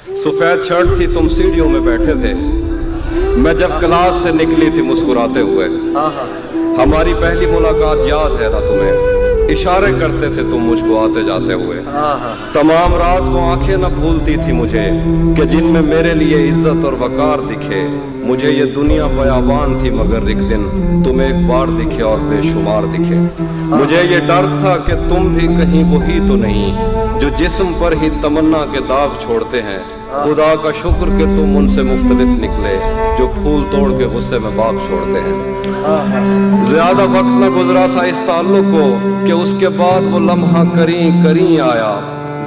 सफेद शर्ट थी, तुम सीढ़ियों में बैठे थे, मैं जब क्लास से निकली थी मुस्कुराते हुए। हमारी पहली मुलाकात याद है ना तुम्हें? इशारे करते थे तुम मुझको आते जाते हुए। तमाम रात वो आंखें न भूलती थी मुझे कि जिनमें मेरे लिए इज्जत और वकार दिखे। मुझे ये दुनिया बयाबान थी मगर एक दिन तुम एक बार दिखे और बेशुमार दिखे। मुझे ये डर था कि तुम भी कहीं वही तो नहीं जो जिस्म पर ही तमन्ना के दाग छोड़ते हैं। खुदा का शुक्र कि तुम उनसे मुख्तलिफ निकले जो फूल तोड़ के गुस्से में बाग छोड़ते हैं। ज्यादा वक्त न गुजरा था इस ताल्लुक को कि उसके बाद वो लम्हा करीं आया।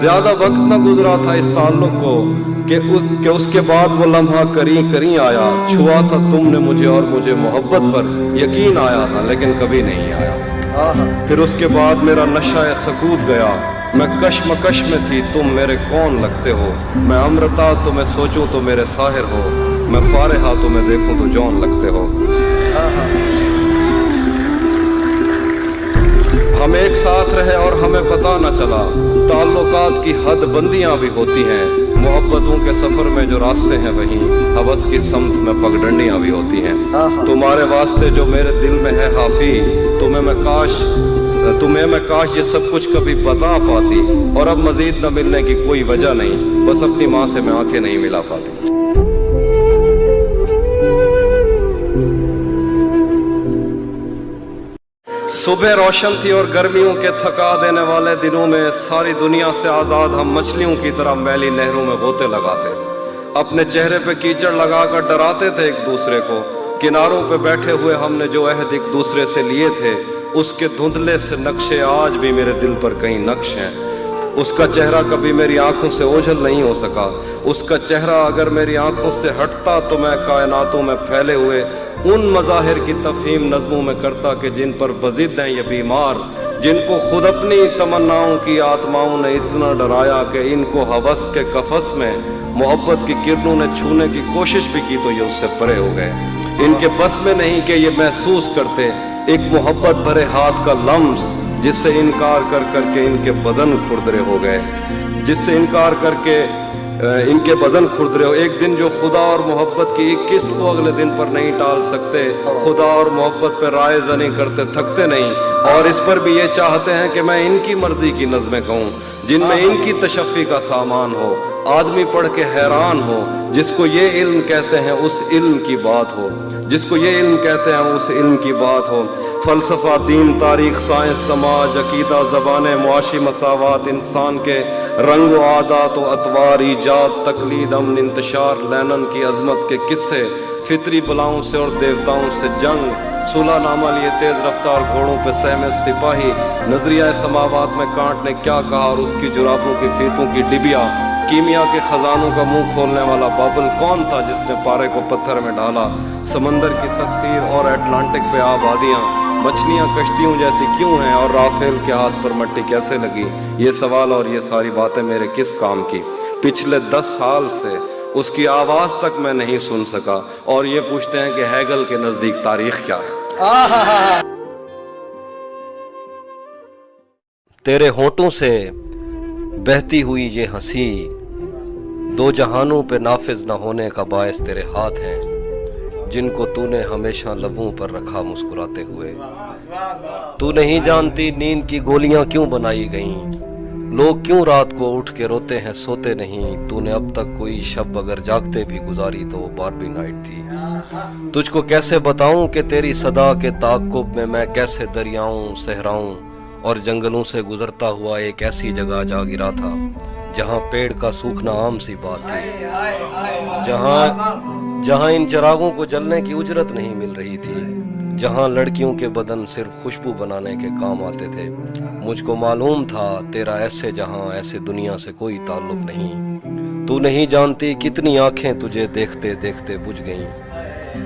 ज्यादा वक्त न गुजरा था इस ताल्लुक को कि उसके बाद वो लम्हा करीं आया। छुआ था तुमने मुझे और मुझे मोहब्बत पर यकीन आया था, लेकिन कभी नहीं आया। फिर उसके बाद मेरा नशा सकूत गया। मैं कश्मकश में थी, तुम मेरे कौन लगते हो। मैं अमृता तो मैं सोचूं तो मेरे साहिर हो। मैं फारिहा तो मैं देखूं तो जौन लगते हो। हम एक साथ रहे और हमें पता न चला। ताल्लुकात की हद बंदियां भी होती हैं। मोहब्बतों के सफर में जो रास्ते हैं वहीं हवस की समत में पगडंडियां भी होती हैं। तुम्हारे वास्ते जो मेरे दिल में है हाफी, तुम्हें मैं काश ये सब कुछ कभी बता पाती। और अब मजीद न मिलने की कोई वजह नहीं, बस अपनी माँ से मैं आंखें नहीं मिला पाती। सुबह रोशन थी और गर्मियों के थका देने वाले दिनों में सारी दुनिया से आजाद हम मछलियों की तरह मैली नहरों में गोते लगाते, अपने चेहरे पे कीचड़ लगाकर डराते थे एक दूसरे को। किनारों पे बैठे हुए हमने जो अहद एक दूसरे से लिए थे, उसके धुंधले से नक्शे आज भी मेरे दिल पर कहीं नक्श हैं। उसका चेहरा कभी मेरी आंखों से ओझल नहीं हो सका। उसका चेहरा अगर मेरी आंखों से हटता तो मैं कायनातों में फैले हुए उन मज़ाहिर की तफहीम नज़्मों में करता कि जिन पर बज़िद हैं ये बीमार, जिनको खुद अपनी तमन्नाओं की आत्माओं ने इतना डराया कि इनको हवस के कफस में मोहब्बत की किरणों ने छूने की कोशिश भी की तो ये उससे परे हो गए। इनके बस में नहीं कि ये महसूस करते एक मोहब्बत भरे हाथ का लम्स, जिससे इनकार कर करके इनके बदन खुरदरे हो गए, जिससे इनकार करके इनके बदन खुरदरे हो। एक दिन जो खुदा और मोहब्बत की एक किस्त को अगले दिन पर नहीं टाल सकते, खुदा और मोहब्बत पर राय ज़नी करते थकते नहीं, और इस पर भी ये चाहते हैं कि मैं इनकी मर्जी की नज़में कहूँ जिनमें इनकी तशफ़ी का सामान हो। आदमी पढ़ के हैरान हो, जिसको ये इल्म कहते हैं उस इल्म की बात हो, जिसको ये इल्म कहते हैं उस इल्म की बात हो। फ़लसफ़ा, दीन, तारीख़, साइंस, समाज, अक़ीदा, ज़बानें, मुआशी मसावात, इंसान के रंग व आदात व अतवार, ईजाद, तकलीद, अमन, इंतशार, लैनन की अज़मत के किस्से, फितरी बलाओं से और देवताओं से जंग, सुलहनामा लिए तेज़ रफ्तार घोड़ों पे सहमे सिपाही, नज़रिया समावात में कांट ने क्या कहा और उसकी जुराबों की फीतों की डिबिया, कीमिया के खजानों का मुंह खोलने वाला बाबल कौन था जिसने पारे को पत्थर में डाला, समंदर की तस्वीर और अटलांटिक पे आबादियाँ, मछलियाँ कश्तियों जैसी क्यों हैं और राफेल के हाथ पर मट्टी कैसे लगी। ये सवाल और ये सारी बातें मेरे किस काम की। पिछले 10 साल से उसकी आवाज़ तक मैं नहीं सुन सका, और ये पूछते हैं कि हैगल के नज़दीक तारीख क्या है। तेरे होठों से बहती हुई ये हंसी, दो जहानों पे नाफिज न होने का बायस तेरे हाथ हैं, जिनको तूने हमेशा लबों पर रखा मुस्कुराते हुए। तू नहीं जानती नींद की गोलियां क्यों बनाई गईं, लोग क्यों रात को उठ के रोते हैं सोते नहीं। तूने अब तक कोई शब अगर जागते भी गुजारी तो वो बारबी नाइट थी। तुझको कैसे बताऊं कि तेरी सदा के ताक़ुब में मैं कैसे दरियाओं, सहराओं और जंगलों से गुजरता हुआ एक ऐसी जगह जा गिरा था जहां पेड़ का सूखना आम सी बात थी, जहां इन चिरागों को जलने की उजरत नहीं मिल रही थी, जहां लड़कियों के बदन सिर्फ खुशबू बनाने के काम आते थे। मुझको मालूम था तेरा ऐसे जहां, ऐसे दुनिया से कोई ताल्लुक नहीं। तू नहीं जानती कितनी आंखें तुझे देखते देखते बुझ गईं,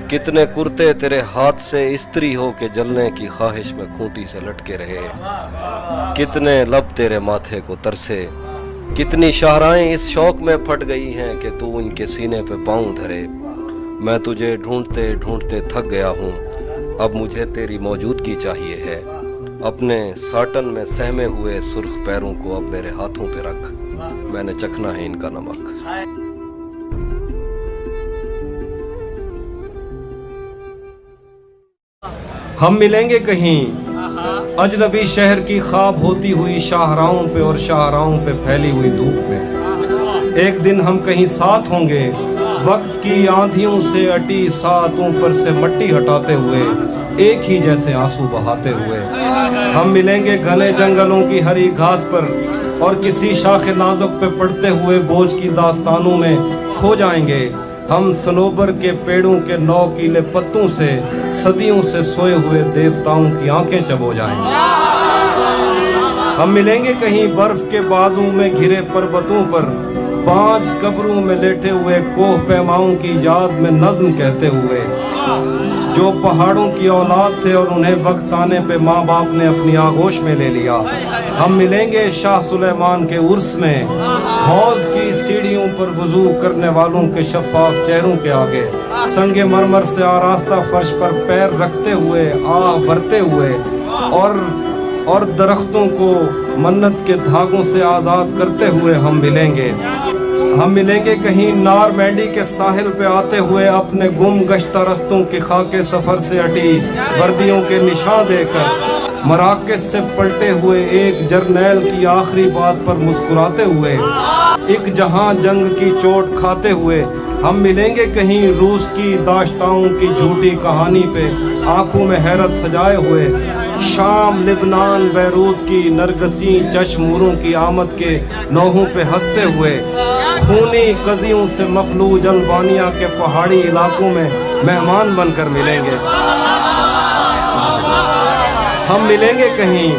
कितने कुर्ते तेरे हाथ से इस्त्री हो के जलने की ख्वाहिश में खूंटी से लटके रहे, कितने लब तेरे माथे को तरसे, कितनी शाहराएं इस शौक में फट गई हैं कि तू इनके सीने पे पाँव धरे। मैं तुझे ढूंढते ढूंढते थक गया हूँ, अब मुझे तेरी मौजूदगी चाहिए है। अपने साटन में सहमे हुए सुर्ख पैरों को अब मेरे हाथों पे रख, मैंने चखना है इनका नमक। हम मिलेंगे कहीं अजनबी शहर की ख्वाब होती हुई शाहराहों पे और शाहराहों पे फैली हुई धूप में। एक दिन हम कहीं साथ होंगे वक्त की आंधियों से अटी सातों पर से मट्टी हटाते हुए, एक ही जैसे आंसू बहाते हुए। हम मिलेंगे घने जंगलों की हरी घास पर और किसी शाखे नाजुक पे पड़ते हुए बोझ की दास्तानों में खो जाएंगे। हम सनोबर के पेड़ों के 9 कीले पत्तों से सदियों से सोए हुए देवताओं की आंखें चबो जाएंगे। हम मिलेंगे कहीं बर्फ के बाजू में घिरे पर्वतों पर 5 कब्रों में लेटे हुए कोह पैमाओं की याद में नज्म कहते हुए, जो पहाड़ों की औलाद थे और उन्हें वक्त आने पे माँ बाप ने अपनी आगोश में ले लिया। हम मिलेंगे शाह सुलेमान के उर्स में, हौज की सीढ़ियों पर वुजू करने वालों के शफाफ चेहरों के आगे, संगे मरमर से आरास्ता फर्श पर पैर रखते हुए आह भरते हुए, और दरख्तों को मन्नत के धागों से आज़ाद करते हुए हम मिलेंगे। हम मिलेंगे कहीं नार मैंडी के साहिल पे आते हुए अपने गुम गश्ता रस्तों की खाके सफर से हटी वर्दियों के निशान देकर, मराकश से पलटे हुए एक जर्नैल की आखिरी बात पर मुस्कुराते हुए, एक जहां जंग की चोट खाते हुए। हम मिलेंगे कहीं रूस की दाश्ताओं की झूठी कहानी पे आंखों में हैरत सजाए हुए, शाम लिबनान बैरूत की नरगसी चश्मूरों की आमद के नौहों पे हंसते हुए, खूनी कजियों से मफलूज अल्बानिया के पहाड़ी इलाकों में मेहमान बनकर मिलेंगे। हम मिलेंगे कहीं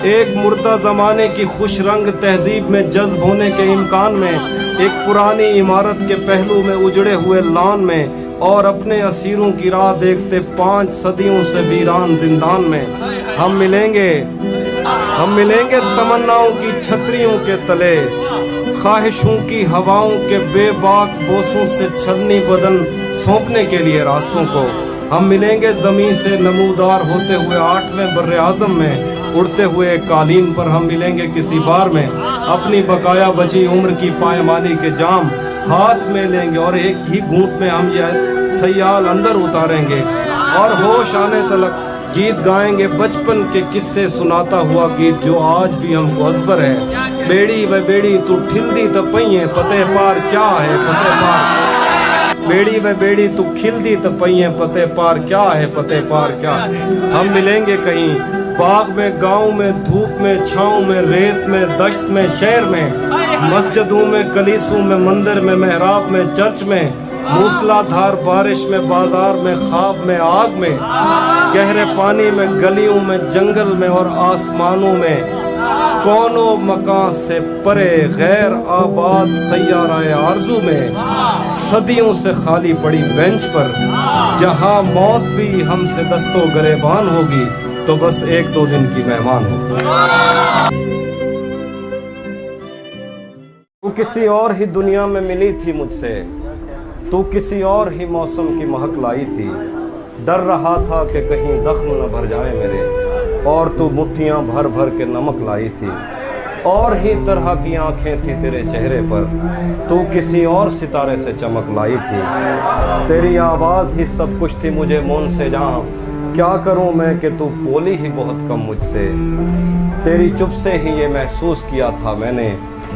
एक मुर्दा ज़माने की खुश रंग तहजीब में जज्ब होने के इम्कान में, एक पुरानी इमारत के पहलू में उजड़े हुए लान में, और अपने असीरों की राह देखते 5 सदियों से वीरान जिंदान में। हम मिलेंगे तमन्नाओं की छतरियों के तले, ख्वाहिशों की हवाओं के बेबाक बोसों से छलनी बदन सौंपने के लिए रास्तों को। हम मिलेंगे ज़मीन से नमूदार होते हुए 8वें बर्रे आज़म में, उड़ते हुए कालीन पर हम मिलेंगे किसी बार में, अपनी बकाया बची उम्र की पायमाली के जाम हाथ में लेंगे और एक ही घूंट में हम यह सयाल अंदर उतारेंगे और होश आने तलक गीत गाएंगे बचपन के किस्से सुनाता हुआ गीत जो आज भी हमको अजबर है। बेड़ी व बेड़ी तू ठिलदी त पइए पते पार क्या है पते पार, बेड़ी व बेड़ी तू खिलदी त पइए पते पार क्या है पते पार क्या। हम मिलेंगे कहीं बाग में, गांव में, धूप में, छाँव में, रेत में, दश्त में, शहर में, मस्जिदों में, कलीसों में, मंदिर में, मेहराब में, चर्च में, मूसलाधार बारिश में, बाजार में, ख्वाब में, आग में, गहरे पानी में, गलियों में, जंगल में और आसमानों में, कौनों मकान से परे गैर आबाद सैयाराए आरज़ू में, सदियों से खाली पड़ी बेंच पर, जहां मौत भी हमसे दस्तो गरेबान होगी तो बस 1-2 दिन की मेहमान हो। तू किसी और ही दुनिया में मिली थी मुझसे, तू किसी और ही मौसम की महक लाई थी। डर रहा था कि कहीं जख्म न भर जाए मेरे, और तू मुट्ठियां भर भर के नमक लाई थी। और ही तरह की आंखें थी तेरे चेहरे पर, तू किसी और सितारे से चमक लाई थी। तेरी आवाज़ ही सब कुछ थी मुझे मौन से जहाँ, क्या करूं मैं कि तू बोली ही बहुत कम मुझसे। तेरी चुप से ही ये महसूस किया था मैंने,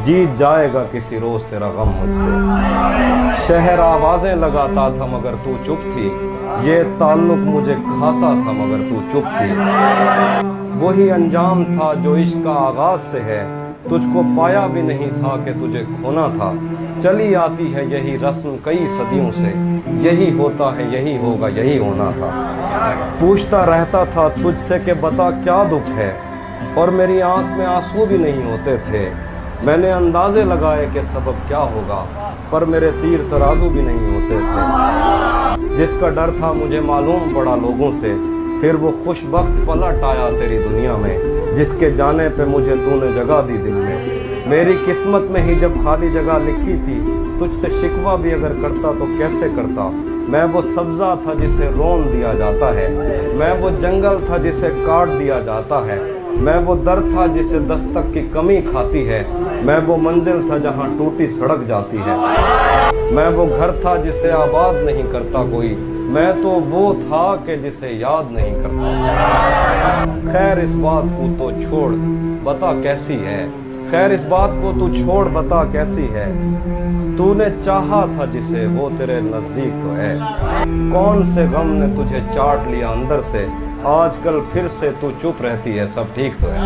जीत जाएगा किसी रोज तेरा गम मुझसे। शहर आवाजें लगाता था मगर तू चुप थी, ये ताल्लुक मुझे खाता था मगर तू चुप थी। वही अंजाम था जो इश्क का आगाज से है, तुझको पाया भी नहीं था कि तुझे खोना था। चली आती है यही रस्म कई सदियों से, यही होता है यही होगा यही होना था। पूछता रहता था तुझसे कि बता क्या दुख है, और मेरी आंख में आंसू भी नहीं होते थे। मैंने अंदाजे लगाए कि सबब क्या होगा, पर मेरे तीर तराजू भी नहीं होते थे। जिसका डर था मुझे मालूम पड़ा लोगों से, फिर वो खुशबख्त पलट आया तेरी दुनिया में, जिसके जाने पे मुझे तूने जगह दी दिल में। मेरी किस्मत में ही जब खाली जगह लिखी थी, तुझसे शिकवा भी अगर करता तो कैसे करता। मैं वो सब्जा था जिसे रोन दिया जाता है, मैं वो जंगल था जिसे काट दिया जाता है, मैं वो दर था जिसे दस्तक की कमी खाती है, मैं वो मंजिल था जहाँ टूटी सड़क जाती है। मैं वो घर था जिसे आबाद नहीं करता कोई, मैं तो वो था कि जिसे याद नहीं करता। खैर इस बात को तो छोड़ बता कैसी है, खैर इस बात को तू छोड़ बता कैसी है। तूने चाहा था जिसे वो तेरे नजदीक तो है, कौन से गम ने तुझे चाट लिया अंदर से, आजकल फिर से तू चुप रहती है सब ठीक तो है।